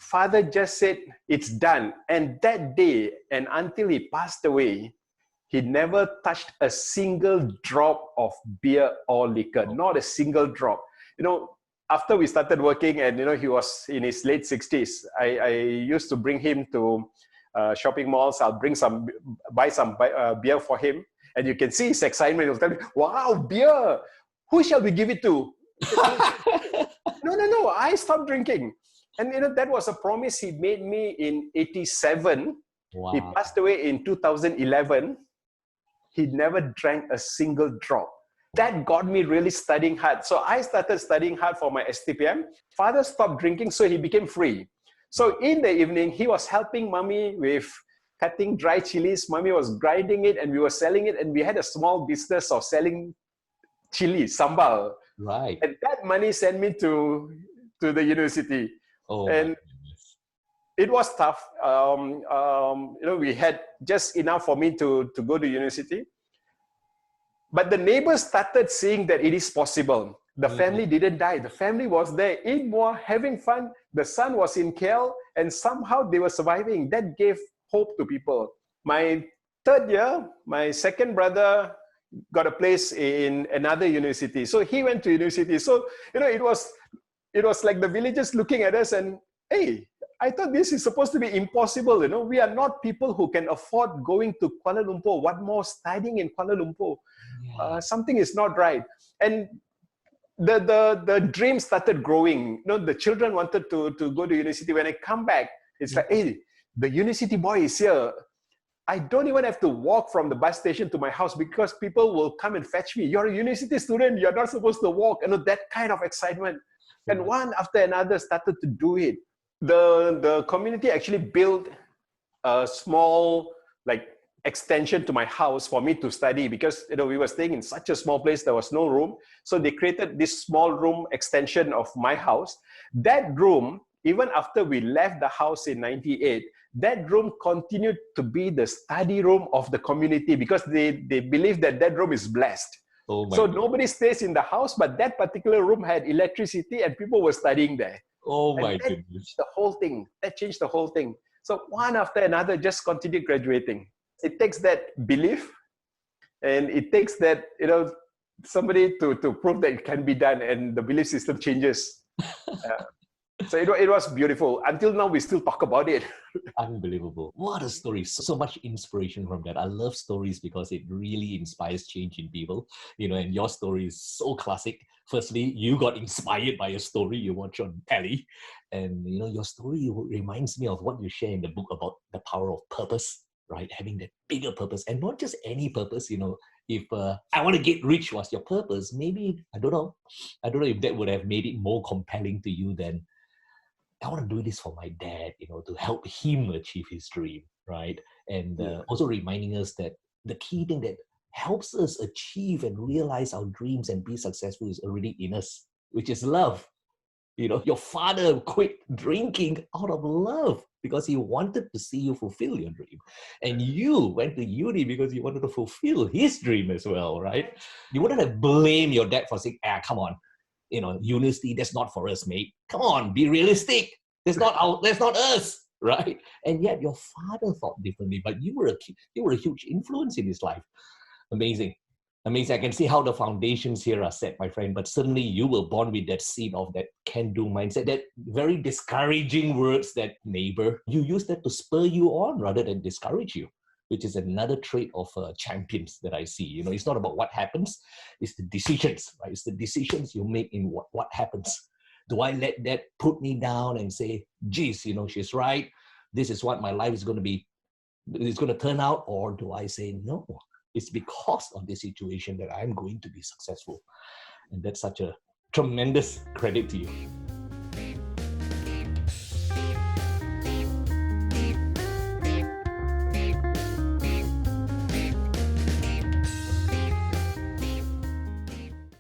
father just said, it's done. And that day, and until he passed away, he never touched a single drop of beer or liquor, not a single drop. After we started working and, he was in his late 60s, I used to bring him to shopping malls. I'll buy some beer for him. And you can see his excitement. He'll tell me, wow, beer. Who shall we give it to? No, I stopped drinking. And that was a promise he made me in 87. Wow. He passed away in 2011. He never drank a single drop. That got me really studying hard. So I started studying hard for my STPM. Father stopped drinking, so he became free. So in the evening, he was helping mommy with cutting dry chilies. Mommy was grinding it and we were selling it. And we had a small business of selling chili, sambal. Right. And that money sent me to the university. And it was tough. We had just enough for me to go to university. But the neighbors started seeing that it is possible. The family didn't die. The family was there in Muar, having fun. The son was in KL, and somehow they were surviving. That gave hope to people. My third year, my second brother got a place in another university. So he went to university. So, it was like the villagers looking at us and, hey, I thought this is supposed to be impossible. We are not people who can afford going to Kuala Lumpur. What more, studying in Kuala Lumpur? Something is not right. And the dream started growing. The children wanted to go to university. When I come back, it's like, hey, the university boy is here. I don't even have to walk from the bus station to my house because people will come and fetch me. You're a university student. You're not supposed to walk. That kind of excitement. And one after another started to do it. The community actually built a small extension to my house for me to study because we were staying in such a small place. There was no room. So they created this small room extension of my house. That room, even after we left the house in 98, that room continued to be the study room of the community because they believe that room is blessed. So nobody stays in the house, but that particular room had electricity and people were studying there. Goodness. Changed the whole thing. That changed the whole thing. So one after another just continued graduating. It takes that belief and it takes that, somebody to prove that it can be done and the belief system changes. So it was beautiful. Until now, we still talk about it. Unbelievable. What a story. So much inspiration from that. I love stories because it really inspires change in people. And your story is so classic. Firstly, you got inspired by a story you watch on telly. And, your story reminds me of what you share in the book about the power of purpose, right? Having that bigger purpose and not just any purpose, if I want to get rich was your purpose, maybe, I don't know if that would have made it more compelling to you than I want to do this for my dad, to help him achieve his dream, right? And also reminding us that the key thing that helps us achieve and realize our dreams and be successful is already in us, which is love. Your father quit drinking out of love because he wanted to see you fulfill your dream. And you went to uni because you wanted to fulfill his dream as well, right? You wouldn't have blamed your dad for saying, come on, university, that's not for us, mate. Come on, be realistic. That's not us, right? And yet your father thought differently, but you were a huge influence in his life. Amazing. I can see how the foundations here are set, my friend, but certainly you were born with that seed of that can-do mindset, that very discouraging words, that neighbor. You use that to spur you on rather than discourage you, which is another trait of champions that I see. It's not about what happens, it's the decisions, right? It's the decisions you make in what happens. Do I let that put me down and say, geez, she's right, this is what my life is going to be, it's going to turn out? Or do I say, no, it's because of this situation that I'm going to be successful? And that's such a tremendous credit to you.